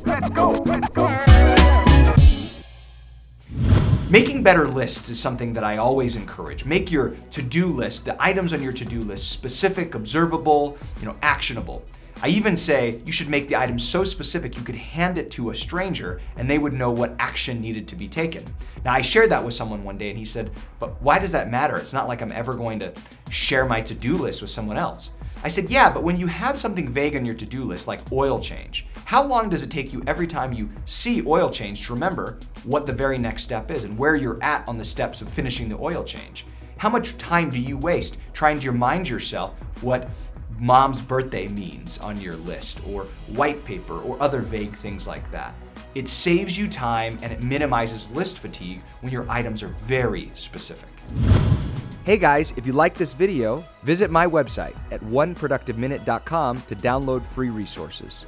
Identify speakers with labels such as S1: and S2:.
S1: Let's go. Let's go.
S2: Making better lists is something that I always encourage. Make your to-do list, the items on your to-do list, specific, observable, actionable. I even say you should make the item so specific you could hand it to a stranger and they would know what action needed to be taken. Now, I shared that with someone one day and he said, but why does that matter? It's not like I'm ever going to share my to-do list with someone else. I said, yeah, but when you have something vague on your to-do list like oil change, how long does it take you every time you see oil change to remember what the very next step is and where you're at on the steps of finishing the oil change? How much time do you waste trying to remind yourself what mom's birthday means on your list, or white paper, or other vague things like that? It saves you time and it minimizes list fatigue when your items are very specific. Hey guys, if you like this video, visit my website at oneproductiveminute.com to download free resources.